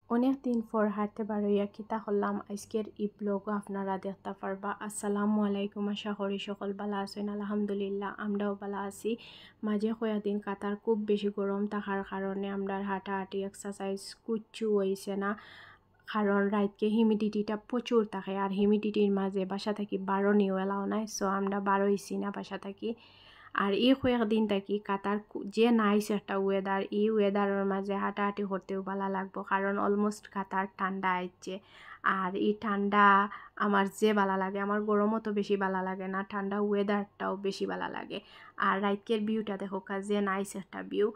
অনেক দিন পর হাঁটতে বারইয়া কিতা করলাম আজকের এই ব্লগও আপনারা দেখতে পারবা। আসসালামু আলাইকুম, আশা করি সকল ভালো আছেন। আলহামদুলিল্লাহ আমরাও ভালো আছি। মাঝে কয়েকদিন কাতার খুব বেশি গরম থাকার কারণে আমরা হাঁটাহাঁটি এক্সারসাইজ কিচ্ছু হয়েছে না, কারণ রাতকে হিউমিডিটিটা প্রচুর থাকে আর হিউমিডিটির মাঝে বাসা থাকি বারোনিও এলাও নাই। সো আমরা বারোইছি না বাসা থাকি। আর এই কয়েকদিন থাকি কাতার যে নাইস একটা ওয়েদার, এই ওয়েদারের মাঝে হাঁটাহাঁটি করতেও ভালো লাগবো, কারণ অলমোস্ট কাতার ঠান্ডা আইছে। আর এই ঠান্ডা আমার যে ভালো লাগে, আমার গরমও তো বেশি ভালো লাগে না, ঠান্ডা ওয়েদারটাও বেশি ভালো লাগে। আর রাইতের ভিউটা দেখো যে নাইস একটা ভিউ।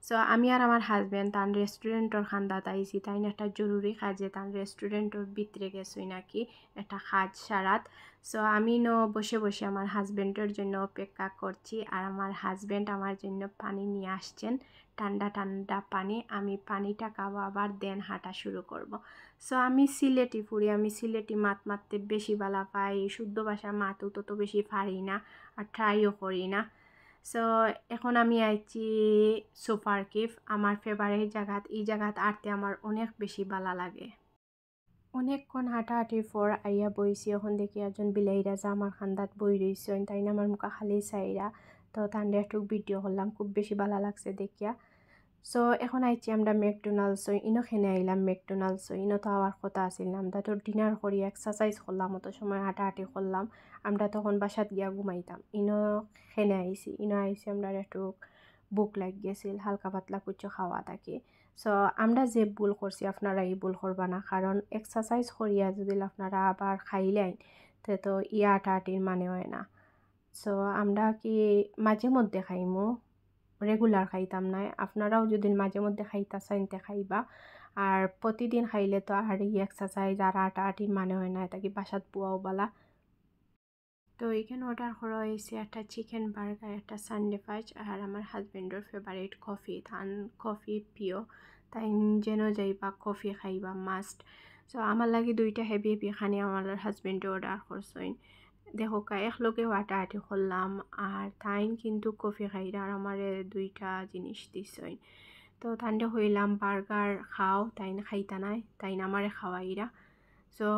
সো আমি আর আমার হাজব্যান্ড তার রেস্টুরেন্টর খান্দাত আইছি, তাই একটা জরুরি কাজে তার রেস্টুরেন্টর ভিতরে গেছই নাকি একটা কাজ সারাত। সো আমি বসে বসে আমার হাজব্যান্ডের জন্য অপেক্ষা করছি, আর আমার হাজব্যান্ড আমার জন্য পানি নিয়ে আসছেন, ঠান্ডা ঠান্ডা পানি। আমি পানিটা খাবো আবার দেন হাঁটা শুরু করব। সো আমি সিলেটি ফুরি, আমি সিলেটি মাত মারতে বেশি ভালো পাই, শুদ্ধ ভাষা মাতও তত বেশি পারি না আর ট্রাইও করি না। সো এখন আমি আইছি সোফার কেফ, আমার ফেভারিট জায়গাত। এই জায়গাত আরতে আমার অনেক বেশি ভালো লাগে। অনেকক্ষণ হাঁটাহাঁটির পর আইয়া বইছি, এখন দেখি একজন বিলাইরা যা আমার খান্দাত বই রইছেন, তাই না আমার মুখা খালি চাইরা। তো তান্ডে একটু ভিডিও করলাম, খুব বেশি ভালো লাগছে দেখিয়া। সো এখন আইছি আমরা ম্যাকডোনাল্ডস, ইনো খেনে আইলাম ম্যাকডোনাল্ডস। ইনো তো আওয়ার কথা আছিল না, আমরা তো ডিনার করি এক্সারসাইজ করলাম, অত সময় হাঁটাহাঁটি করলাম। আমরা তখন বাসাত গিয়া ঘুমাইতাম। ইনো খেনে আইছি, ইনো আইছি আমরা একটু বুক লাগিয়েছিল, হালকা পাতলা কিছু খাওয়া থাকে। সো আমরা যে ভুল করছি আপনারা এই ভুল করবা না, কারণ এক্সারসাইজ করিয়া যদি আপনারা আবার খাইলেন তো ইয়া হাঁটাহাঁটির মানে হয় না। সো আমরা কি মাঝে মধ্যে খাইমু, রেগুলার খাইতাম না। আপনারাও যদি মাঝে মধ্যে খাইতা চাইতে খাইবা, আর প্রতিদিন খাইলে তো আর এই এক্সারসাইজ আর হাঁটাহাঁটির মানে হয় না, এটা কি বাসাত বুয়াও বলা। তো এখানে অর্ডার করা হয়েছে একটা চিকেন বার্গার, একটা সানডে ফাইজ, আর আমার হাজব্যান্ডের ফেভারিট কফি, থান কফি প্রিয়, তাই যেন যাইবা কফি খাইবা মাস্ট। সো আমার লাগে দুইটা হেভি হেভি খানি আমার হাজব্যান্ডে অর্ডার করছেন। দেখো একলগে হাঁটাহাঁটি করলাম, আর তাইন কিন্তু কফি খাইরা আর আমার দুইটা জিনিস দিছেন। তো তান্ডে হইলাম বার্গার খাও, তাইন খাইতা নাই, তাইন আমারে খাওয়াইরা। সো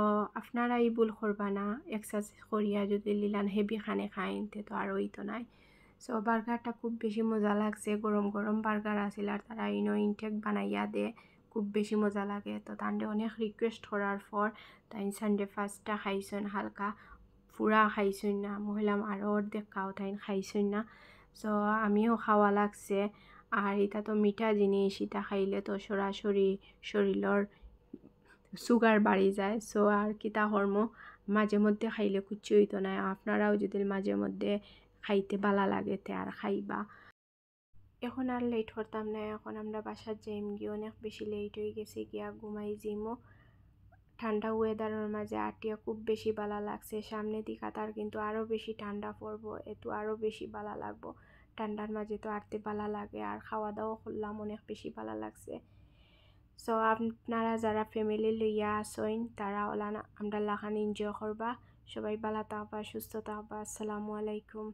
আপনারা এই ভুল করবা না, এক্সারসাইজ করিয়া যদি লিলান হেভি খানে খাইন তো আর হইতো নাই। সো বার্গারটা খুব বেশি মজা লাগছে, গরম গরম বার্গার আছিল, আর তারা ইনটেক বানাইয়া দে, খুব বেশি মজা লাগে। তো তান্ডে অনেক রিকোয়েস্ট করার পর তাই সানডে ফার্স্টটা খাইছেন, হালকা পুরা খাইছেন না, মহিলাম আরও অর্ধেক খাও, তাই খাইছেন না। সো আমিও খাওয়া লাগছে। আর এটা তো মিঠা জিনিস, এটা খাইলে তো সরাসরি শরীরের সুগার বাড়ি যায়। সো আর কিতা হরমো, মাঝে মধ্যে খাইলে কুচ্ছু হইতো না। আপনারাও যদি মাঝে মধ্যে খাইতে ভালো লাগে তে আর খাইবা। এখন আর লেট করতাম না, এখন আমরা বাসার যাইম গিয়ে, অনেক বেশি লেট হয়ে গেছে, গিয়া ঘুমাই জিমো। ঠান্ডা ওয়েদারের মাঝে আটিয়া খুব বেশি ভালো লাগছে। সামনে দিকে তার কিন্তু আরও বেশি ঠান্ডা পড়বো, এতো আরও বেশি ভালো লাগবো। ঠান্ডার মাঝে তো আটতে ভালো লাগে, আর খাওয়া দাওয়া করলাম, অনেক বেশি ভালো লাগছে। সো আপনারা যারা ফ্যামিলি লইয়া আসেন তারা ওলা আমরা লাখান এনজয় করবা। সবাই ভালো থাকবা, সুস্থ থাকবা। আসসালামু আলাইকুম।